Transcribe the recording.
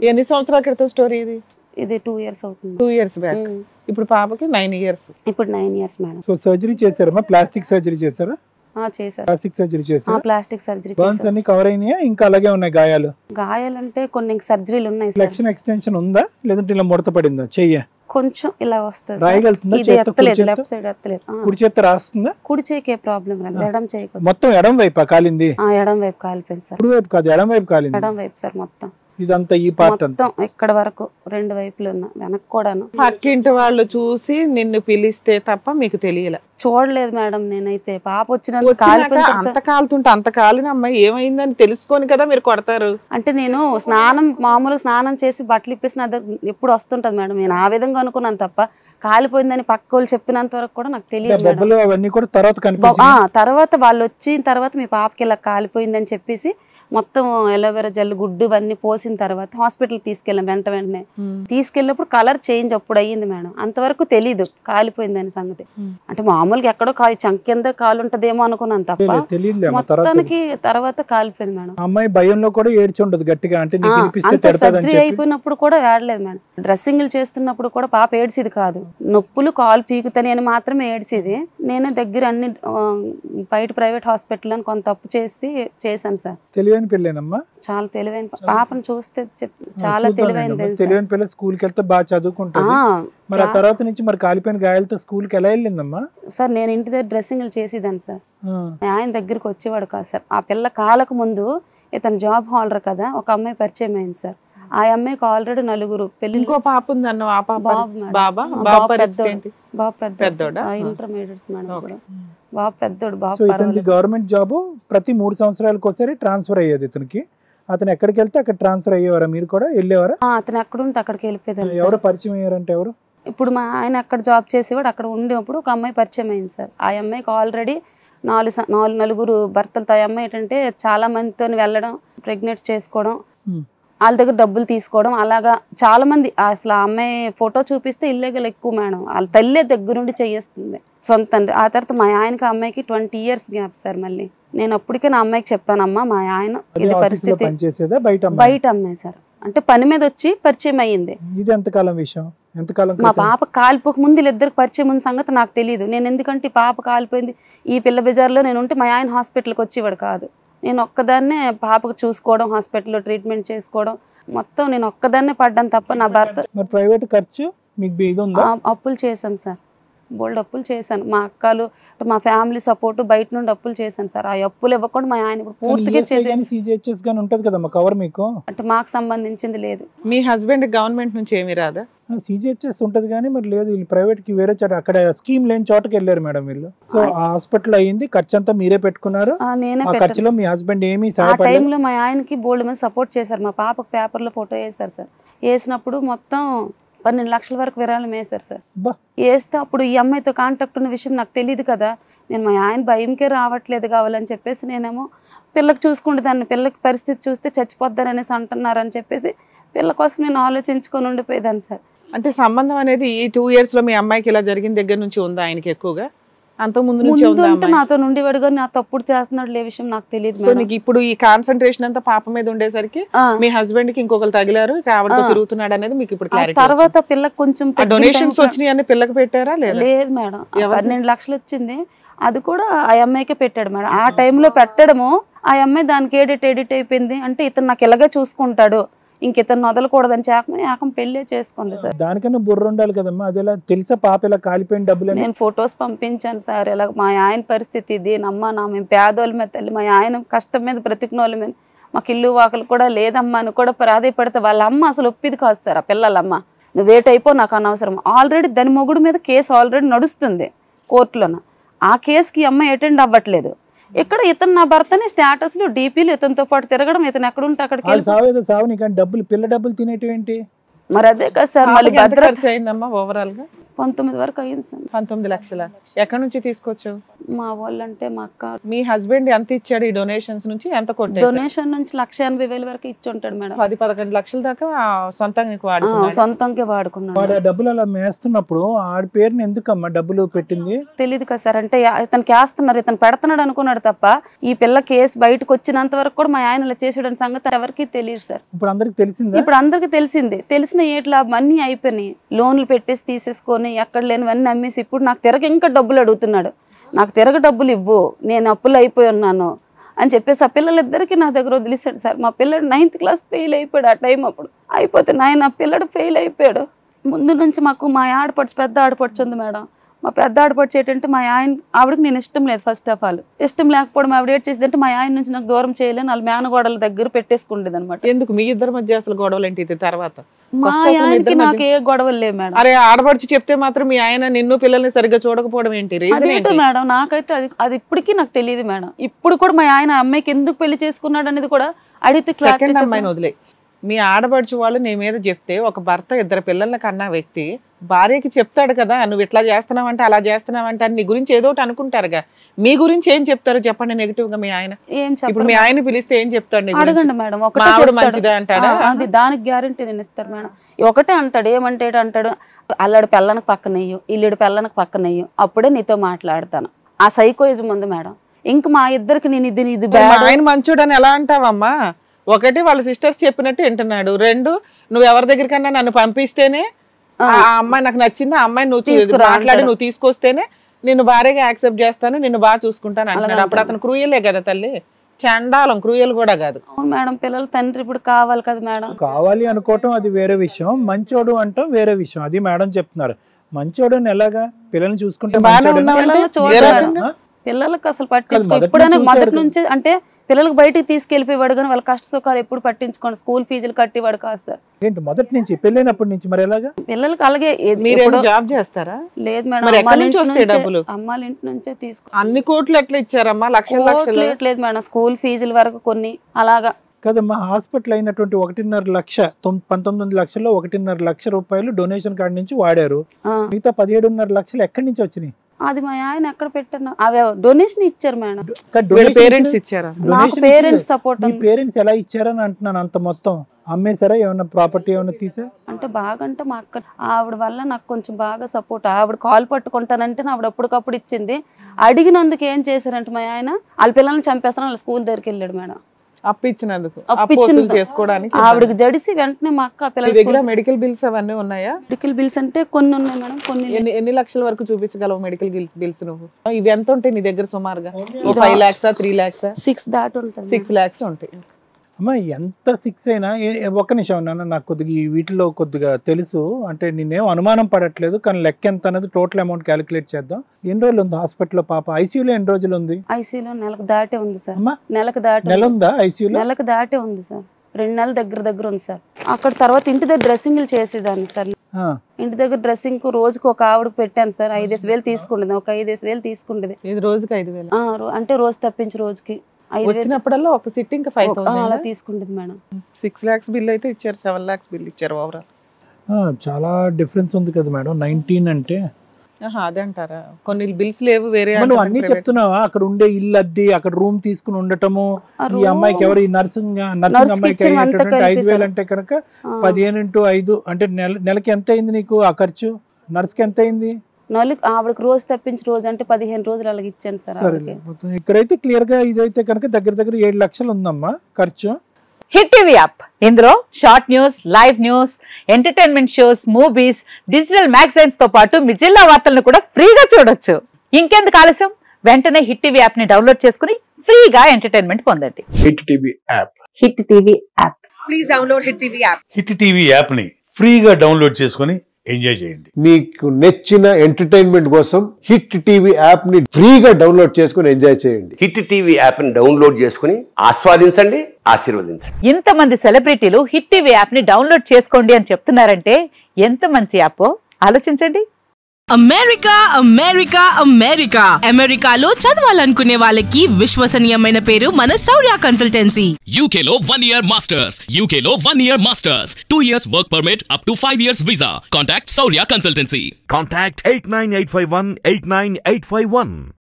ఎన్ని సంవత్సరాల క్రితం స్టోరీ ఇది? ఇది 2 years అవుతుంది. 2 years బ్యాక్. ఇప్పుడు పాపకి 9 years. ఇప్పుడు 9 years మేడం. సో సర్జరీ చేశారమ్మా? ప్లాస్టిక్ సర్జరీ చేశారా? చేశారు. ప్లాస్టిక్ సర్జరీ చేశారు. ప్లాస్టిక్ సర్జరీ బర్న్స్ అన్ని కవర్ అయినాయా ఇంకా అలాగే ఉన్నాయి గాయాలు? గాయాలంటే కొన్ని సర్జరీలు ఉన్నాయి సార్. ఫ్లెక్షన్ ఎక్స్టెన్షన్ ఉందా లేదంటే ఇలా ముడత పడిందా చెయ్య? కొంచెం ఇలా వస్తుంది. రాయగలుగుతుందా? ఇది ఎత్తలేదు, లెఫ్ట్ సైడ్ ఎత్తలేదు. కుడి చేత్తో రాస్తుందా? కుడి చేయికి ఏ ప్రాబ్లం లేదు, ఎడం చేయికి. మొత్తం ఎడం వైపు కాలింది? ఎడం వైపు కాలిపోయింది సార్. కుడి వైపు కాదు, ఎడం వైపు కాలింది. ఎడం వైపు సార్ మొత్తం. ఇదంతా ఈ పార్ట్ అంతా మొత్తం ఇక్కడ వరకు 2 వైపులు ఉన్నా, వెనక్కి కూడాను. పక్కింటి వాళ్ళు చూసి నిన్ను పిలిస్తే తప్ప మీకు తెలియలే? చూడలేదు మేడం నేనైతే. పాప అంత కాలుతుంటే అంత కాలిన అమ్మాయి ఏమైందని తెలుసుకొని కదా మీరు కొడతారు. అంటే నేను మామూలుగా స్నానం చేసి బట్టలు ఇప్పేసి నా దగ్గర ఎప్పుడు వస్తుంటది మేడం. నేను ఆ విధంగా అనుకున్నాను తప్ప కాలిపోయిందని పక్క వాళ్ళు చెప్పినంత వరకు కూడా నాకు తెలియదు. తర్వాత వాళ్ళు వచ్చిన తర్వాత మీ పాపకి ఇలా కాలిపోయిందని చెప్పేసి మొత్తం ఎలోవెరా జెల్ గుడ్డు ఇవన్నీ పోసిన తర్వాత హాస్పిటల్ తీసుకెళ్ళాం. వెంటనే తీసుకెళ్ళినప్పుడు కలర్ చేంజ్ అప్పుడు అయ్యింది మేడం. అంతవరకు తెలీదు కాలిపోయిందని సంగతి. అంటే మామూలుగా ఎక్కడో చంక కింద కాలు ఉంటదేమో అనుకున్నాను తప్ప మొత్తానికి తర్వాత కాలిపోయింది మేడం. అమ్మాయి భయంలో కూడా ఏడ్చి ఉండదు గట్టిగా. అంటే సర్జరీ అయిపోయినప్పుడు కూడా ఏడలేదు మేడం. డ్రెస్సింగ్లు చేస్తున్నప్పుడు కూడా పాప ఏడ్చేది కాదు. నొప్పులు కాలు పీకుతాని అని మాత్రమే ఏడ్చేది. నేనే దగ్గర అన్ని బయట ప్రైవేట్ హాస్పిటల్ అని కొంత తప్పు చేశాను సార్. తెలివైన పిల్లేనమ్మా, చాలా తెలివైన పాపను చూస్తే చాలా తెలివైనది. తెలివైన పిల్ల స్కూల్ కి వెళ్తే బాగా చదువుకుంటుంది. మరి ఆ తర్వాత నుంచి మరి కాలిపోయిన గాయాలతో స్కూల్ కి ఎలా వెళ్ళిందమ్మా? సార్ నేను ఇంటి దగ్గర డ్రెస్సింగ్లు చేసేదాన్ని సార్. ఆయన దగ్గరికి వచ్చేవాడు కాదు సార్. ఆ పిల్ల కాలకు ముందు ఇతను జాబ్ హోల్డర్ కదా, ఒక అమ్మాయి పరిచయం అయింది సార్. ఆ అమ్మాయికి ఆల్రెడీ 4 పెళ్లి. ఇంకో పాప ఉందన్న బాబు పెద్దోడు, ఇంటర్మీడియట్స్ మేడం. బాబు పెద్దోడు. బాబు గవర్నమెంట్ జాబ్ ప్రతి 3 సంవత్సరాలకు ఒకసారి ట్రాన్స్ఫర్ అయ్యేది ఇతనికి. అతను ఎక్కడికి వెళ్తే అక్కడ ట్రాన్స్ఫర్ అయ్యేవారా? మీరు కూడా వెళ్ళేవారా? అతను ఎక్కడ ఉంటే అక్కడికి వెళ్ళిపోయేదాన్ని. ఎవరు పరిచయం అయ్యారంటే ఎవరు? ఇప్పుడు మా ఆయన అక్కడ జాబ్ చేసేవాడు. అక్కడ ఉండేప్పుడు ఒక అమ్మాయి పరిచయం అయింది సార్. ఆ అమ్మాయికి ఆల్రెడీ 4 భర్తలతో. ఆ అమ్మాయి ఏంటంటే చాలా మందితో వెళ్ళడం, ప్రెగ్నెంట్ చేసుకోవడం, వాళ్ళ దగ్గర డబ్బులు తీసుకోవడం, అలాగా చాలా మంది. అసలు ఆ అమ్మాయి ఫోటో చూపిస్తే ఇల్లీగల్ ఎక్కువ మేడం. వాళ్ళ తల్లే దగ్గరుండి చేస్తుంది సొంత. ఆ తర్వాత మా ఆయనకి ఆ అమ్మాయికి 20 years గ్యాప్ సార్. మళ్ళీ నేను అప్పటికే నా అమ్మాయికి చెప్పానమ్మా, మా ఆయన ఇది పరిస్థితి. బయట అమ్మాయి సార్. అంటే పని మీద వచ్చి పరిచయం అయ్యింది. మా పాప కాలిపోక ముందు వీళ్ళిద్దరికి పరిచయం ఉన్న సంగతి నాకు తెలియదు. నేను ఎందుకంటే ఈ పాప కాలిపోయింది ఈ పిల్ల బజార్లో నేను ఉంటే మా ఆయన హాస్పిటల్కి వచ్చేవాడు కాదు. నేను ఒక్కదాన్నే పాపకు చూసుకోవడం, హాస్పిటల్లో ట్రీట్మెంట్ చేసుకోవడం మొత్తం నేను ఒక్కదాన్నే పడ్డాను తప్ప నా భర్త. ప్రైవేట్ ఖర్చు అప్పులు చేశాం సార్. బోల్డ్ అప్పులు చేశాను. మా అక్కలు, మా ఫ్యామిలీ సపోర్ట్, బయట నుండి అప్పులు చేశాను సార్. ఆ అప్పులు ఇవ్వకుండా మా ఆయన ఇప్పుడు పూర్తిగా అంటే మాకు సంబంధించింది లేదు. మీ హస్బెండ్ గవర్నమెంట్ నుంచి ఏమి రాదా? సిజిహెచ్ఎస్ ఉంటది కానీ మరి లేదు. వీళ్ళు ప్రైవేట్ కి వేరే చోట అక్కడ స్కీమ్ లేని చోటకి వెళ్ళారు మేడం వీళ్ళు. సో ఆ హాస్పిటల్ అయ్యింది, ఖర్చు అంతా మీరే పెట్టుకున్నారు. ఖర్చులో మీ హస్బెండ్ ఏమి సహాయపడలేదు? ఆ టైంలో మా ఆయనకి బోల్డ్ మంది సపోర్ట్ చేశారు. మా పాపకు పేపర్లో ఫోటో వేశారు సార్. వేసినప్పుడు మొత్తం 12 లక్షల వరకు విరాళం వేశారు సార్. వేస్తే అప్పుడు ఈ అమ్మాయితో కాంటాక్ట్ ఉన్న విషయం నాకు తెలియదు కదా. నేను మా ఆయన భయంకే రావట్లేదు కావాలని చెప్పేసి నేనేమో పిల్లకి చూసుకుంటే దాన్ని, పిల్లకి పరిస్థితి చూస్తే చచ్చిపోద్దారనేసి అంటున్నారని చెప్పేసి పిల్ల కోసం నేను ఆలోచించుకొని ఉండిపోయేదాన్ని సార్. అంటే సంబంధం అనేది ఈ 2 years లో మీ అమ్మాయికి ఇలా జరిగిన దగ్గర నుంచి ఉందా ఆయనకి ఎక్కువగా? అంతకుముందు నాతో నుండి వాడుగా నా తప్పుడు చేస్తున్నాడు లే విషయం నాకు తెలియదు. సో నీకు ఇప్పుడు ఈ కాన్సన్ట్రేషన్ అంతా పాప మీద ఉండేసరికి మీ హస్బెండ్ కి ఇంకొకరు తగిలారు, ఆవిడతో తిరుగుతున్నాడు అనేది మీకు ఇప్పుడు క్లారిటీ. తర్వాత పిల్లకి కొంచెం డొనేషన్స్ వచ్చినాయి అన్ని పిల్లకి పెట్టారా? లేదు మేడం, 12 లక్షలు వచ్చింది. అది కూడా ఆ అమ్మాయికే పెట్టాడు మేడం. ఆ టైంలో పెట్టడము ఆ అమ్మాయి దానికి ఎడిట్ అయిపోయింది. అంటే ఇతను నాకు ఇలాగే చూసుకుంటాడు, ఇంక ఇతను వదలకూడదని ఏకం పెళ్లి చేసుకుంది సార్. దానికన్నా బుర్ర ఉండాలి కదమ్మా. అది ఎలా తెలుసా పాప ఇలా కాలిపోయిన డబ్బులు? నేను ఫొటోస్ పంపించాను సార్. ఇలా మా ఆయన పరిస్థితి ఇది, మేము పేదోళ్ళ మీద తల్లి, మా ఆయన కష్టం మీద బ్రతికిన వాళ్ళ మీద, మాకు ఇల్లు వాకలు కూడా లేదమ్మా అని కూడా ప్రాధాయపడితే వాళ్ళ అమ్మ అసలు ఒప్పిది కాదు సార్. ఆ పిల్లలమ్మ నువ్వు వెయిట్ అయిపో, నాకు అనవసరం. ఆల్రెడీ దాని మొగుడు మీద కేసు ఆల్రెడీ నడుస్తుంది కోర్టులోన. ఆ కేసుకి అమ్మాయి అటెండ్ అవ్వట్లేదు. ఇక్కడ ఇతను నా భర్తని స్టేటస్లు డీపీలు ఇతనితో పాటు తిరగడం, ఇతను ఎక్కడుంటే అక్కడికి డబ్బులు పిల్ల డబ్బులు తినేటివేంటి మరి? అదే కదా సార్. మళ్ళీ ఓవరాల్ గా 19 వరకు అయింది సార్. 19 లక్షల ఎక్కడి నుంచి తీసుకొచ్చావు? మా వాళ్ళంటే మా అక్క. మీ హస్బెండ్ ఎంత ఇచ్చాడు ఈ డొనేషన్స్ నుంచి? ఎంత కొట్టాడు? డొనేషన్ నుంచి 1,80,000 వరకు ఇచ్చి ఉంటాడు మేడం. 10-11 లక్షల దాకా సొంతంగా వాడుకున్నాడు. సొంతంగా వాడుకున్నాడు. డబ్బులు అలా మేస్తున్నప్పుడు ఆడి పేరుని ఎందుకమ్మా డబ్బులు పెట్టింది? తెలియదు కదా సార్. అంటే ఇతనికి వేస్తున్నారు, ఇతను పెడుతున్నాడు అనుకున్నాడు తప్ప ఈ పిల్ల కేసు బయటకు వచ్చినంత వరకు కూడా మా ఆయన ఇలా చేసాడని సంగతి ఎవరికి తెలియదు సార్. ఇప్పుడు అందరికి తెలిసిందా? ఇప్పుడు అందరికి తెలిసింది. తెలిసిన ఏట్లా అన్నీ అయిపోయినాయి. లోన్లు పెట్టేసి తీసేసుకొని ఎక్కడ లేనివన్నీ అమ్మేసి ఇప్పుడు నాకు తిరగ ఇంకా డబ్బులు అడుగుతున్నాడు. నాకు తిరగ డబ్బులు ఇవ్వు, నేను అప్పులు అయిపోయి ఉన్నాను అని చెప్పేసి ఆ పిల్లలిద్దరికి నా దగ్గర వదిలేశాడు సార్. మా పిల్లడు 9th క్లాస్ ఫెయిల్ అయిపోయాడు ఆ టైం. అప్పుడు అయిపోతే నా పిల్లడు ఫెయిల్ అయిపోయాడు. ముందు నుంచి మాకు మా ఆడపడుచు, పెద్ద ఆడపడుచు ఉంది మేడం. మా పెద్ద ఆడపడుచు ఏంటంటే మా ఆయన, ఆవిడకి నేను ఇష్టం లేదు. ఫస్ట్ ఆఫ్ ఆల్ ఇష్టం లేకపోవడం ఆవిడ ఏడ్ చేసేది అంటే మా ఆయన నుంచి నాకు దూరం చేయలేని వాళ్ళ మేనగోడల దగ్గర పెట్టేసుకుండేది అనమాట. ఎందుకు మీ ఇద్దరి మధ్య అసలు గొడవలు ఏంటి? తర్వాత మా ఆయనకి నాకు ఏ గొడవలు లేవు మేడం. అరే ఆడపడుచు చెప్తే మాత్రం మీ ఆయన నిన్ను పిల్లల్ని సరిగ్గా చూడకపోవడం ఏంటి? అదేంటో మేడం నాకైతే అది ఇప్పటికీ నాకు తెలియదు మేడం. ఇప్పుడు కూడా మా ఆయన అమ్మాయికి ఎందుకు పెళ్లి చేసుకున్నాడు అనేది కూడా అడిగితే అమ్మాయిని వదిలే. మీ ఆడపడుచు వాళ్ళు నీ మీద చెప్తే ఒక భర్త 2 పిల్లల కన్నా వ్యక్తి భార్యకి చెప్తాడు కదా, నువ్వు ఇట్లా చేస్తున్నావంటే అలా చేస్తున్నావంటే అని నీ గురించి ఏదో ఒకటి అనుకుంటారుగా. మీ గురించి ఏం చెప్తారు చెప్పండి నెగిటివ్ గా? మీ ఆయన ఇప్పుడు మీ ఆయన పిలిస్తే ఏం చెప్తాడు? అడగండి మేడం. మంచిదే అంటాడా? అది దానికి గ్యారంటీ నేను ఇస్తాను మేడం. ఒకటే అంటాడు. ఏమంటే అంటాడు, అల్లాడు పిల్లనికి పక్కనయ్యు, ఇల్లుడు పిల్లనికి పక్కనయ్యు, అప్పుడే నీతో మాట్లాడతాను. ఆ సైకోయిజం ఉంది మేడం. ఇంక మా ఇద్దరికి నేను ఇది ఆయన మంచోడు అని ఎలా అంటావమ్మా? ఒకటి వాళ్ళ సిస్టర్స్ చెప్పినట్టు వింటున్నాడు, 2 నువ్వు ఎవరి దగ్గరికన్నా నన్ను పంపిస్తేనే ఆ అమ్మాయి నాకు నచ్చింది, ఆ అమ్మాయి నువ్వు మాట్లాడి నువ్వు తీసుకొస్తేనే నిన్ను భార్యగా యాక్సెప్ట్ చేస్తాను, నిన్ను బాగా చూసుకుంటాను అంటున్నాడు. అప్పుడు అతను క్రూయలే కదా తల్లి, చండాలం. క్రూయల్ కూడా కాదు. అవును మేడం. పిల్లల తండ్రి ఇప్పుడు కావాలి కదా మేడం. కావాలి అనుకోవటం అది వేరే విషయం, మంచోడు అంటాం వేరే విషయం. అది మేడం చెప్తున్నారు. మంచోడు అని ఎలాగా? పిల్లల్ని చూసుకుంటే పిల్లలకు అసలు పట్టించుకో. ఎప్పుడైనా మొదటి నుంచి అంటే పిల్లలకు బయటికి తీసుకెళ్లిపోయేవాడు కానీ వాళ్ళ కష్ట సుఖాలు ఎప్పుడు పట్టించుకోండి. స్కూల్ ఫీజులు కట్టేవాడు కాదు సార్. ఏంటి మొదటి నుంచి పెళ్ళైనప్పటి నుంచి మరి ఎలాగా? పిల్లలకి అలాగే. జాబ్ చేస్తారా? లేదు మేడం. అమ్మాళ్ళ ఇంటి నుంచే తీసుకో. అన్ని కోట్లు ఎట్లా ఇచ్చారమ్మా? లక్షలు లేదు మేడం. స్కూల్ ఫీజుల వరకు కొన్ని అలాగా కదమ్మా. హాస్పిటల్ అయినటువంటి 1.5 లక్ష 19 లక్షల్లో 1.5 లక్ష రూపాయలు డొనేషన్ కార్డు నుంచి వాడారు. మిగతా 17.5 లక్షలు ఎక్కడి నుంచి వచ్చినాయి? అది మా ఆయన ఎక్కడ పెట్టాను. అవే డొనేషన్ ఇచ్చారు మేడం. పేరెంట్స్ ఇచ్చారా? Parents support. పేరెంట్స్ ఎలా ఇచ్చారని అంటున్నాను. అంత మొత్తం అమ్మేశారా? ఏమన్నా ప్రాపర్టీ ఏమన్నా తీసా? అంటే బాగా అంటే మా అక్క ఆవిడ వల్ల నాకు కొంచెం బాగా సపోర్ట్. ఆవిడ కాల్ పట్టుకుంటానంటే ఆవిడ అప్పటికప్పుడు ఇచ్చింది. అడిగినందుకు ఏం చేశారంటే మా ఆయన వాళ్ళ పిల్లల్ని చంపేస్తాను వాళ్ళ స్కూల్ దగ్గరికి వెళ్ళాడు మేడం. అప్పిచ్చినందుకు చేసుకోవడానికి ఆవిడకి జడిసి వెంటనే మా అక్క పిల్లల మెడికల్ బిల్స్ అవన్నీ ఉన్నాయా? మెడికల్ బిల్స్ అంటే కొన్ని ఉన్నాయి మేడం. కొన్ని ఎన్ని లక్షల వరకు చూపించగలవు మెడికల్ బిల్స్ నువ్వు? ఇవి ఎంత ఉంటాయి నీ దగ్గర సుమారుగా? 5 lakhs 3 lakhs 6 దాటి ఉంటుంది. 6 lakhs ఉంటాయి. అమ్మా ఎంత 6 అయినా ఒక్క నిమిషం నాన్న, నాకు కొద్దిగా వీటిలో కొద్దిగా తెలుసు. అంటే నేనేం అనుమానం పడట్లేదు కానీ లెక్క ఎంత అనేది టోటల్ అమౌంట్ క్యాలిక్యులేట్ చేద్దాం. ఎన్ని రోజులు ఉంది హాస్పిటల్లో పాప? ఐసీయూలో ఎన్ని రోజులు ఉంది? ఐసీయూలో నెలకు దాటే ఉంది సార్. నెలకు దాటి నెల ఉందా ఐసీయూలో? నెలకు దాటే ఉంది సార్. 2 నెలల దగ్గర ఉంది సార్. అక్కడ తర్వాత ఇంటి దగ్గర డ్రెస్సింగ్లు చేసేదాన్ని సార్. ఇంటి దగ్గర డ్రెస్సింగ్ కు రోజుకి ఒక ఆవిడకు పెట్టాను సార్. 5,000 తీసుకుంటుంది. ఒక 5,000 తీసుకుంటుంది. రోజుకి 5,000 అంటే రోజు తప్పించి రోజుకి వచ్చినప్పుడల్లా ఒక సిట్టింగ్ 5,000 అలా తీసుకుంటుంది మేడం. 6 lakhs బిల్ అయితే ఇచ్చారు, 7 lakhs బిల్ ఇచ్చారు ఓవరాల్. చాలా డిఫరెన్స్ ఉంది కదా మేడం. 19 అంటే అదే అంటారా? కొన్ని బిల్స్ లేవు వేరే. నువ్వు అన్ని చెప్తున్నావా? అక్కడ ఉండే ఇల్లు అద్దె, అక్కడ రూమ్ తీసుకుని ఉండటము, ఈ అమ్మాయికి ఎవరు ఈ నర్సింగ్ అమ్మాయికి 5,000 అంటే కనుక 15 into 5 అంటే నెలకి ఎంత అయింది నీకు ఆ ఖర్చు? నర్స్కి ఎంత అయింది? ఆవిడకి రోజు తప్పించి రోజు అంటే 15 రోజులు అలాగే ఇచ్చాను సార్. ఇక్కడైతే క్లియర్ గా ఇదైతే కనుక దగ్గర 7 లక్షలు ఉందమ్మా ఖర్చు. హిట్ టీవీ యాప్, ఇందులో short news, live news, entertainment shows, movies, digital magazines తో పాటు మీ జిల్లా వార్తలను కూడా ఫ్రీగా చూడొచ్చు. ఇంకెందుకు ఆలస్యం? వెంటనే హిట్ టీవీ యాప్ ని డౌన్లోడ్ చేసుకుని ఫ్రీగా ఎంటర్టైన్మెంట్ పొందండి. Hit TV app. Hit TV app. Please download hit TV app. Hit TV app ని ఫ్రీగా డౌన్లోడ్ చేసుకుని ఎంజాయ్ చేయండి. మీకు నచ్చిన ఎంటర్టైన్మెంట్ కోసం హిట్ టీవీ యాప్ ని ఫ్రీగా డౌన్లోడ్ చేసుకుని ఎంజాయ్ చేయండి. హిట్ టీవీ యాప్ ని డౌన్లోడ్ చేసుకుని ఆస్వాదించండి, ఆశీర్వదించండి. ఇంతమంది సెలబ్రిటీలు హిట్ టీవీ యాప్ ని డౌన్లోడ్ చేసుకోండి అని చెప్తున్నారంటే ఎంత మంచి యాప్ ఆలోచించండి. అమెరికా అమెరికా అమెరికా అమెరికాలో చదవాలనుకునే వాళ్ళకి విశ్వసనీయమైన పేరు మన శౌర్య కన్సల్టెన్సీ. UK లో 1 year masters, UK లో 1 year masters, 2 years work permit up to 5 years visa. Contact Saurya Consultancy. Contact 89851 89851.